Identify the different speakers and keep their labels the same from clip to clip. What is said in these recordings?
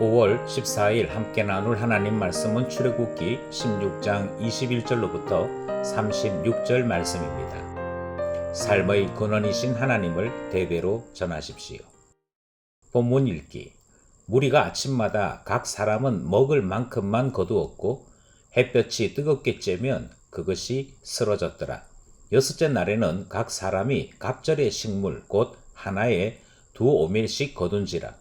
Speaker 1: 5월 14일 함께 나눌 하나님 말씀은 출애굽기 16장 21절로부터 36절 말씀입니다. 삶의 근원이신 하나님을 대대로 전하십시오. 본문 읽기. 무리가 아침마다 각 사람은 먹을 만큼만 거두었고 햇볕이 뜨겁게 쬐면 그것이 쓰러졌더라. 여섯째 날에는 각 사람이 갑절의 식물 곧 하나에 2오멜씩 거둔지라.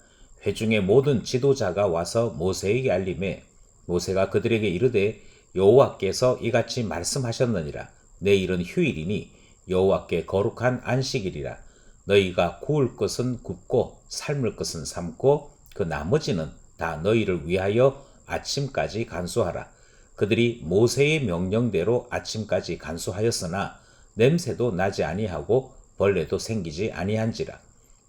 Speaker 1: 회중의 모든 지도자가 와서 모세에게 알림해 모세가 그들에게 이르되 여호와께서 이같이 말씀하셨느니라. 내일은 휴일이니 여호와께 거룩한 안식일이라. 너희가 구울 것은 굽고 삶을 것은 삶고 그 나머지는 다 너희를 위하여 아침까지 간수하라. 그들이 모세의 명령대로 아침까지 간수하였으나 냄새도 나지 아니하고 벌레도 생기지 아니한지라.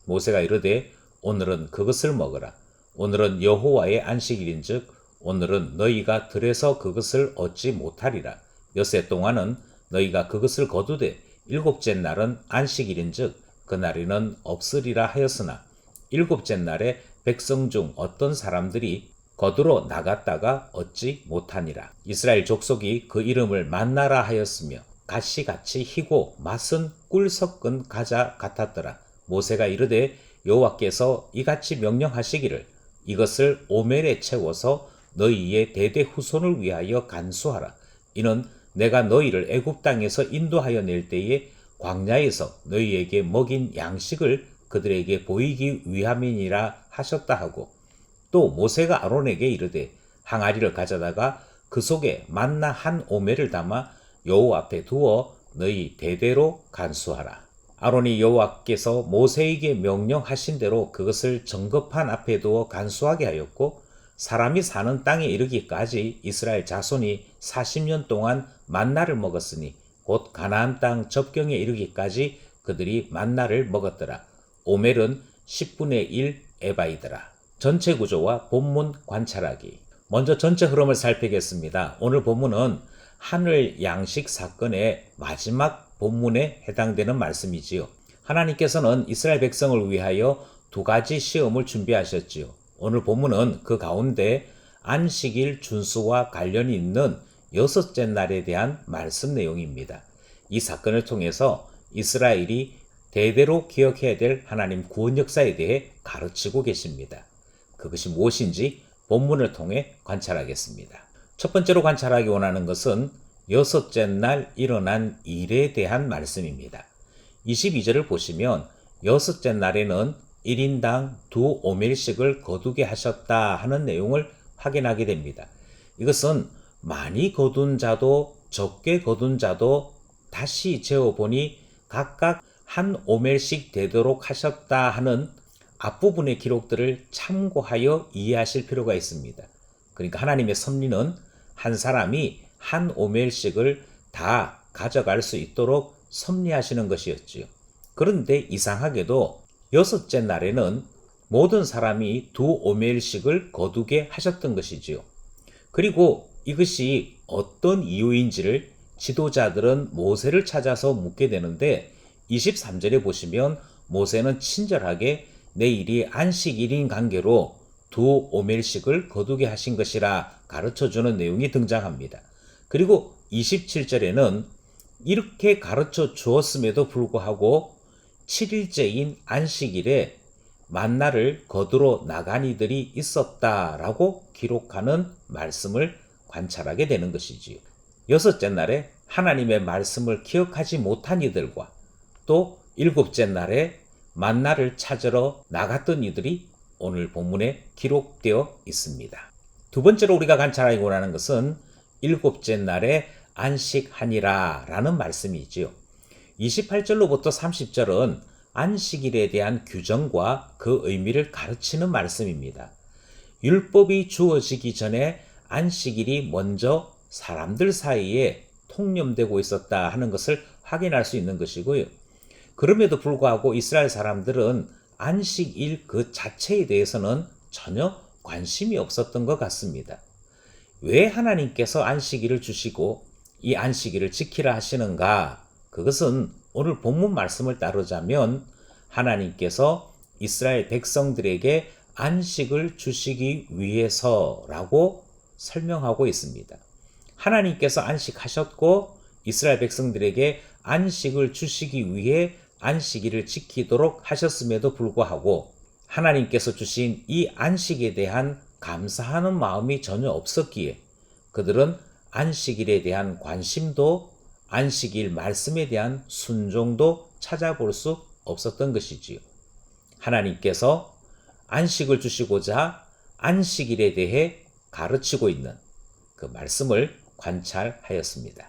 Speaker 1: 모세가 이르되 오늘은 그것을 먹으라. 오늘은 여호와의 안식일인즉 오늘은 너희가 들에서 그것을 얻지 못하리라. 엿새 동안은 너희가 그것을 거두되 일곱째 날은 안식일인즉 그날에는 없으리라 하였으나 일곱째 날에 백성 중 어떤 사람들이 거두러 나갔다가 얻지 못하니라. 이스라엘 족속이 그 이름을 만나라 하였으며 가시같이 희고 맛은 꿀 섞은 가자 같았더라. 모세가 이르되 여호와께서 이같이 명령하시기를 이것을 오멜에 채워서 너희의 대대 후손을 위하여 간수하라. 이는 내가 너희를 애굽 땅에서 인도하여 낼 때에 광야에서 너희에게 먹인 양식을 그들에게 보이기 위함이니라 하셨다 하고, 또 모세가 아론에게 이르되 항아리를 가져다가 그 속에 만나 한 오멜을 담아 여호와 앞에 두어 너희 대대로 간수하라. 아론이 여호와께서 모세에게 명령하신 대로 그것을 정급판 앞에 두어 간수하게 하였고, 사람이 사는 땅에 이르기까지 이스라엘 자손이 40년 동안 만나를 먹었으니 곧 가나안 땅 접경에 이르기까지 그들이 만나를 먹었더라. 오멜은 10분의 1 에바이더라. 전체 구조와 본문 관찰하기. 먼저 전체 흐름을 살피겠습니다. 오늘 본문은 하늘 양식 사건의 마지막 본문에 해당되는 말씀이지요. 하나님께서는 이스라엘 백성을 위하여 두 가지 시험을 준비하셨지요. 오늘 본문은 그 가운데 안식일 준수와 관련이 있는 여섯째 날에 대한 말씀 내용입니다. 이 사건을 통해서 이스라엘이 대대로 기억해야 될 하나님 구원 역사에 대해 가르치고 계십니다. 그것이 무엇인지 본문을 통해 관찰하겠습니다. 첫 번째로 관찰하기 원하는 것은 여섯째 날 일어난 일에 대한 말씀입니다. 22절을 보시면 여섯째 날에는 1인당 2오멜씩을 거두게 하셨다 하는 내용을 확인하게 됩니다. 이것은 많이 거둔 자도 적게 거둔 자도 다시 재어보니 각각 한 오멜씩 되도록 하셨다 하는 앞부분의 기록들을 참고하여 이해하실 필요가 있습니다. 그러니까 하나님의 섭리는 한 사람이 한 오멜씩을 다 가져갈 수 있도록 섭리하시는 것이었지요. 그런데 이상하게도 여섯째 날에는 모든 사람이 2오멜씩을 거두게 하셨던 것이지요. 그리고 이것이 어떤 이유인지를 지도자들은 모세를 찾아서 묻게 되는데 23절에 보시면 모세는 친절하게 내일이 안식일인 관계로 2오멜씩을 거두게 하신 것이라 가르쳐주는 내용이 등장합니다. 그리고 27절에는 이렇게 가르쳐 주었음에도 불구하고 7일째인 안식일에 만나를 거두러 나간 이들이 있었다라고 기록하는 말씀을 관찰하게 되는 것이지요. 여섯째 날에 하나님의 말씀을 기억하지 못한 이들과 또 일곱째 날에 만나를 찾으러 나갔던 이들이 오늘 본문에 기록되어 있습니다. 두 번째로 우리가 관찰하기 원하는 것은 일곱째 날에 안식하니라 라는 말씀이지요. 28절로부터 30절은 안식일에 대한 규정과 그 의미를 가르치는 말씀입니다. 율법이 주어지기 전에 안식일이 먼저 사람들 사이에 통념되고 있었다 하는 것을 확인할 수 있는 것이고요. 그럼에도 불구하고 이스라엘 사람들은 안식일 그 자체에 대해서는 전혀 관심이 없었던 것 같습니다. 왜 하나님께서 안식일을 주시고 이 안식일을 지키라 하시는가? 그것은 오늘 본문 말씀을 따르자면 하나님께서 이스라엘 백성들에게 안식을 주시기 위해서라고 설명하고 있습니다. 하나님께서 안식하셨고 이스라엘 백성들에게 안식을 주시기 위해 안식일을 지키도록 하셨음에도 불구하고 하나님께서 주신 이 안식에 대한 감사하는 마음이 전혀 없었기에 그들은 안식일에 대한 관심도 안식일 말씀에 대한 순종도 찾아볼 수 없었던 것이지요. 하나님께서 안식을 주시고자 안식일에 대해 가르치고 있는 그 말씀을 관찰하였습니다.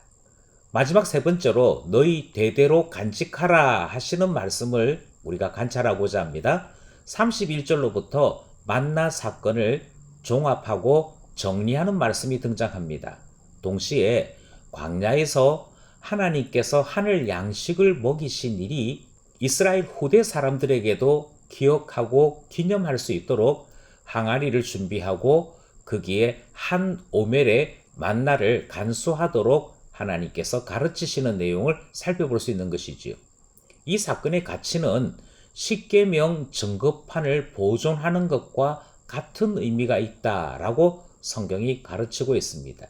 Speaker 1: 마지막 세 번째로 너희 대대로 간직하라 하시는 말씀을 우리가 관찰하고자 합니다. 31절로부터 만나 사건을 종합하고 정리하는 말씀이 등장합니다. 동시에 광야에서 하나님께서 하늘 양식을 먹이신 일이 이스라엘 후대 사람들에게도 기억하고 기념할 수 있도록 항아리를 준비하고 거기에 한 오멜의 만나를 간수하도록 하나님께서 가르치시는 내용을 살펴볼 수 있는 것이지요. 이 사건의 가치는 십계명 증거판을 보존하는 것과 같은 의미가 있다라고 성경이 가르치고 있습니다.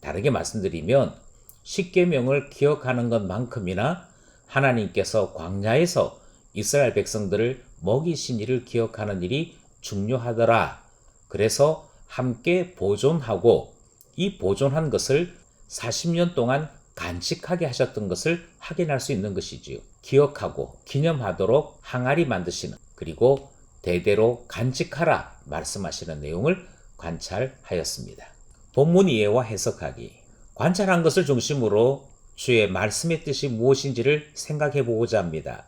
Speaker 1: 다르게 말씀드리면 십계명을 기억하는 것만큼이나 하나님께서 광야에서 이스라엘 백성들을 먹이신 일을 기억하는 일이 중요하더라. 그래서 함께 보존하고 이 보존한 것을 40년 동안 간직하게 하셨던 것을 확인할 수 있는 것이지요. 기억하고 기념하도록 항아리 만드시는 그리고 대대로 간직하라 말씀하시는 내용을 관찰하였습니다. 본문 이해와 해석하기. 관찰한 것을 중심으로 주의 말씀의 뜻이 무엇인지를 생각해 보고자 합니다.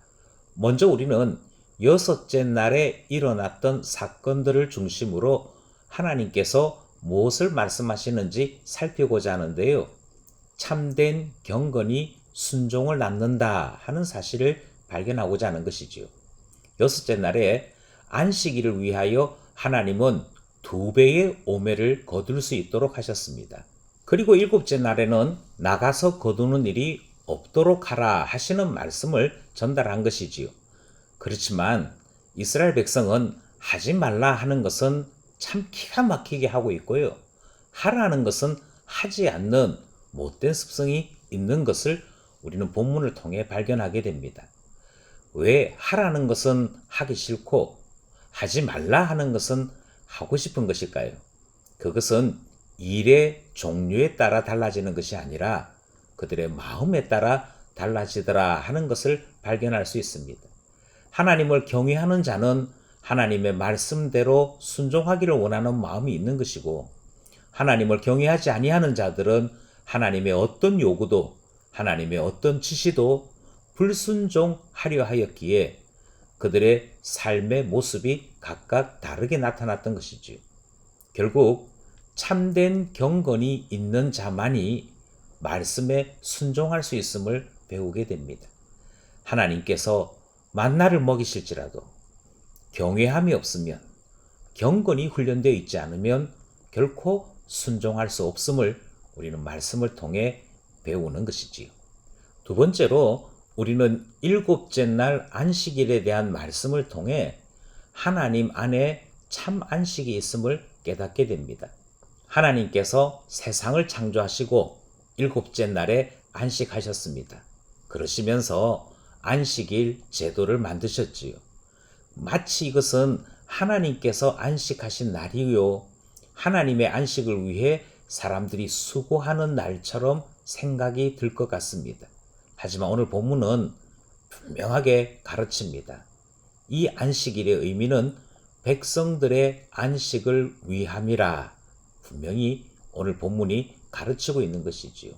Speaker 1: 먼저 우리는 여섯째 날에 일어났던 사건들을 중심으로 하나님께서 무엇을 말씀하시는지 살피고자 하는데요. 참된 경건이 순종을 낳는다 하는 사실을 발견하고자 하는 것이지요. 여섯째 날에 안식일을 위하여 하나님은 2배의 오매를 거둘 수 있도록 하셨습니다. 그리고 일곱째 날에는 나가서 거두는 일이 없도록 하라 하시는 말씀을 전달한 것이지요. 그렇지만 이스라엘 백성은 하지 말라 하는 것은 참 기가 막히게 하고 있고요. 하라는 것은 하지 않는 못된 습성이 있는 것을 우리는 본문을 통해 발견하게 됩니다. 왜 하라는 것은 하기 싫고 하지 말라 하는 것은 하고 싶은 것일까요? 그것은 일의 종류에 따라 달라지는 것이 아니라 그들의 마음에 따라 달라지더라 하는 것을 발견할 수 있습니다. 하나님을 경외하는 자는 하나님의 말씀대로 순종하기를 원하는 마음이 있는 것이고 하나님을 경외하지 아니하는 자들은 하나님의 어떤 요구도 하나님의 어떤 지시도 불순종하려 하였기에 그들의 삶의 모습이 각각 다르게 나타났던 것이지요. 결국 참된 경건이 있는 자만이 말씀에 순종할 수 있음을 배우게 됩니다. 하나님께서 만나를 먹이실지라도 경외함이 없으면 경건이 훈련되어 있지 않으면 결코 순종할 수 없음을 우리는 말씀을 통해 배우는 것이지요. 두 번째로 우리는 일곱째 날 안식일에 대한 말씀을 통해 하나님 안에 참 안식이 있음을 깨닫게 됩니다. 하나님께서 세상을 창조하시고 일곱째 날에 안식하셨습니다. 그러시면서 안식일 제도를 만드셨지요. 마치 이것은 하나님께서 안식하신 날이요. 하나님의 안식을 위해 사람들이 수고하는 날처럼 생각이 들 것 같습니다. 하지만 오늘 본문은 분명하게 가르칩니다. 이 안식일의 의미는 백성들의 안식을 위함이라 분명히 오늘 본문이 가르치고 있는 것이지요.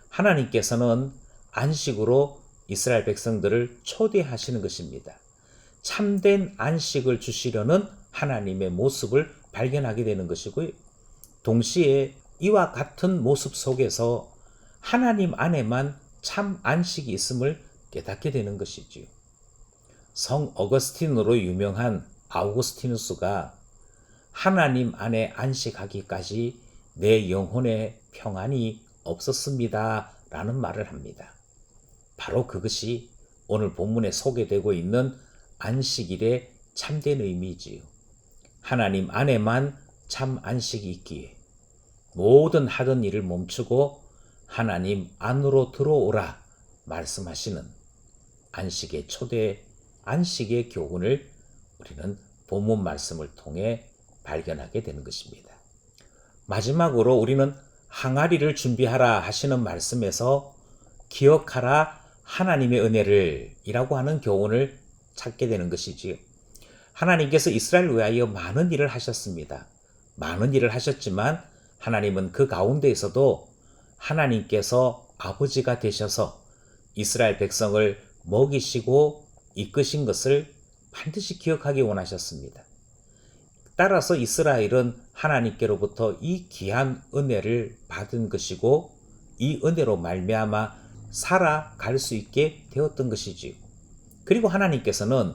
Speaker 1: 하나님께서는 안식으로 이스라엘 백성들을 초대하시는 것입니다. 참된 안식을 주시려는 하나님의 모습을 발견하게 되는 것이고요. 동시에 이와 같은 모습 속에서 하나님 안에만 참 안식이 있음을 깨닫게 되는 것이지요. 성 어거스틴으로 유명한 아우구스티누스가 하나님 안에 안식하기까지 내 영혼에 평안이 없었습니다 라는 말을 합니다. 바로 그것이 오늘 본문에 소개되고 있는 안식일의 참된 의미지요. 하나님 안에만 참 안식이 있기에 모든 하던 일을 멈추고 하나님 안으로 들어오라 말씀하시는 안식의 초대, 안식의 교훈을 우리는 본문 말씀을 통해 발견하게 되는 것입니다. 마지막으로 우리는 항아리를 준비하라 하시는 말씀에서 기억하라 하나님의 은혜를 이라고 하는 교훈을 찾게 되는 것이지요. 하나님께서 이스라엘을 위하여 많은 일을 하셨습니다. 많은 일을 하셨지만 하나님은 그 가운데에서도 하나님께서 아버지가 되셔서 이스라엘 백성을 먹이시고 이끄신 것을 반드시 기억하기 원하셨습니다. 따라서 이스라엘은 하나님께로부터 이 귀한 은혜를 받은 것이고 이 은혜로 말미암아 살아갈 수 있게 되었던 것이지요. 그리고 하나님께서는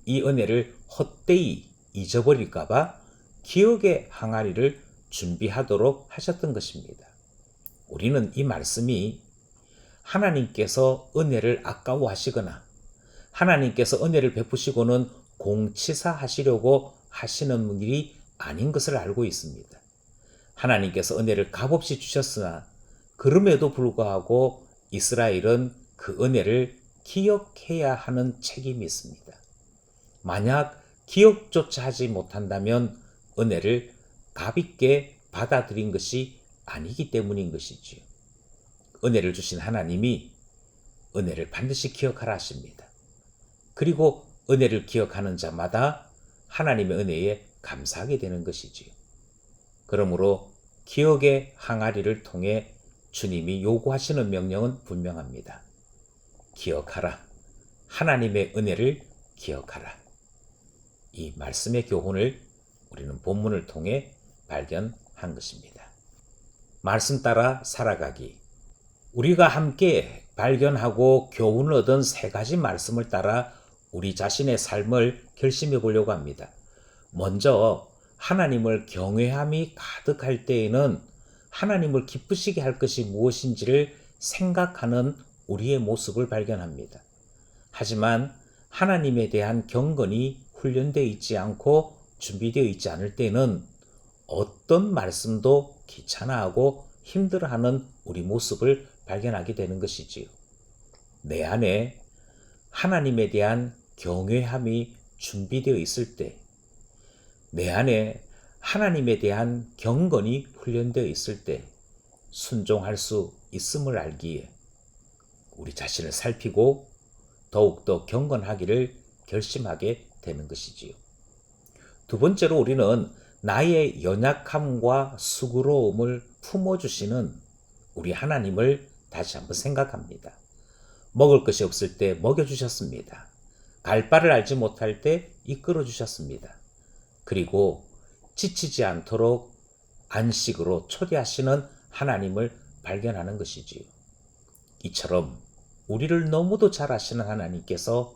Speaker 1: 이 은혜를 헛되이 잊어버릴까 봐 기억의 항아리를 준비하도록 하셨던 것입니다. 우리는 이 말씀이 하나님께서 은혜를 아까워하시거나 하나님께서 은혜를 베푸시고는 공치사하시려고 하시는 일이 아닌 것을 알고 있습니다. 하나님께서 은혜를 값없이 주셨으나 그럼에도 불구하고 이스라엘은 그 은혜를 기억해야 하는 책임이 있습니다. 만약 기억조차 하지 못한다면 은혜를 값있게 받아들인 것이 아니기 때문인 것이지요. 은혜를 주신 하나님이 은혜를 반드시 기억하라 하십니다. 그리고 은혜를 기억하는 자마다 하나님의 은혜에 감사하게 되는 것이지요. 그러므로 기억의 항아리를 통해 주님이 요구하시는 명령은 분명합니다. 기억하라. 하나님의 은혜를 기억하라. 이 말씀의 교훈을 우리는 본문을 통해 발견한 것입니다. 말씀 따라 살아가기. 우리가 함께 발견하고 교훈을 얻은 세 가지 말씀을 따라 우리 자신의 삶을 결심해 보려고 합니다. 먼저 하나님을 경외함이 가득할 때에는 하나님을 기쁘시게 할 것이 무엇인지를 생각하는 우리의 모습을 발견합니다. 하지만 하나님에 대한 경건이 훈련되어 있지 않고 준비되어 있지 않을 때는 어떤 말씀도 귀찮아하고 힘들어하는 우리 모습을 발견하게 되는 것이지요. 내 안에 하나님에 대한 경외함이 준비되어 있을 때, 내 안에 하나님에 대한 경건이 훈련되어 있을 때 순종할 수 있음을 알기에 우리 자신을 살피고 더욱더 경건하기를 결심하게 되는 것이지요. 두 번째로 우리는 나의 연약함과 수고로움을 품어주시는 우리 하나님을 다시 한번 생각합니다. 먹을 것이 없을 때 먹여주셨습니다. 갈 바를 알지 못할 때 이끌어주셨습니다. 그리고 지치지 않도록 안식으로 초대하시는 하나님을 발견하는 것이지요. 이처럼 우리를 너무도 잘 아시는 하나님께서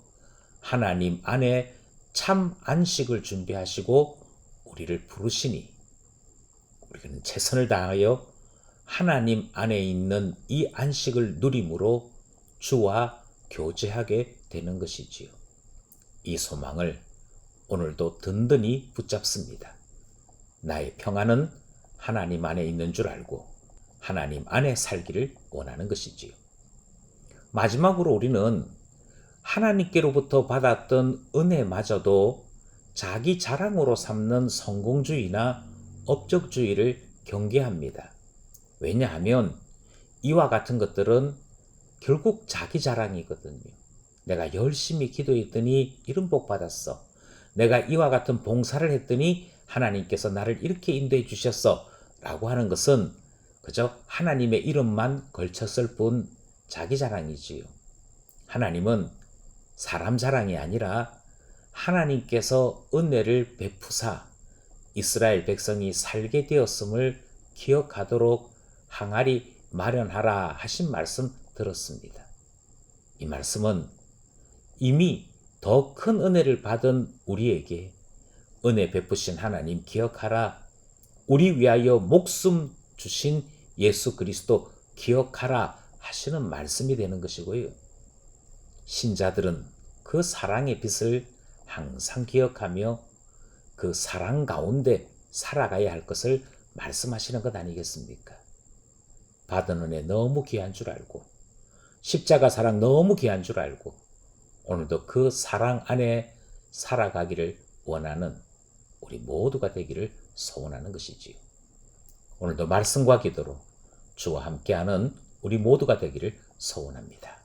Speaker 1: 하나님 안에 참 안식을 준비하시고 우리를 부르시니 우리는 최선을 다하여 하나님 안에 있는 이 안식을 누림으로 주와 교제하게 되는 것이지요. 이 소망을 오늘도 든든히 붙잡습니다. 나의 평안은 하나님 안에 있는 줄 알고 하나님 안에 살기를 원하는 것이지요. 마지막으로 우리는 하나님께로부터 받았던 은혜마저도 자기 자랑으로 삼는 성공주의나 업적주의를 경계합니다. 왜냐하면 이와 같은 것들은 결국 자기 자랑이거든요. 내가 열심히 기도했더니 이런 복 받았어. 내가 이와 같은 봉사를 했더니 하나님께서 나를 이렇게 인도해 주셨어. 라고 하는 것은 그저 하나님의 이름만 걸쳤을 뿐 자기 자랑이지요. 하나님은 사람 자랑이 아니라 하나님께서 은혜를 베푸사 이스라엘 백성이 살게 되었음을 기억하도록 항아리 마련하라 하신 말씀 들었습니다. 이 말씀은 이미 더 큰 은혜를 받은 우리에게 은혜 베푸신 하나님 기억하라, 우리 위하여 목숨 주신 예수 그리스도 기억하라 하시는 말씀이 되는 것이고요. 신자들은 그 사랑의 빛을 항상 기억하며 그 사랑 가운데 살아가야 할 것을 말씀하시는 것 아니겠습니까? 받은 은혜 너무 귀한 줄 알고 십자가 사랑 너무 귀한 줄 알고 오늘도 그 사랑 안에 살아가기를 원하는 우리 모두가 되기를 소원하는 것이지요. 오늘도 말씀과 기도로 주와 함께하는 우리 모두가 되기를 소원합니다.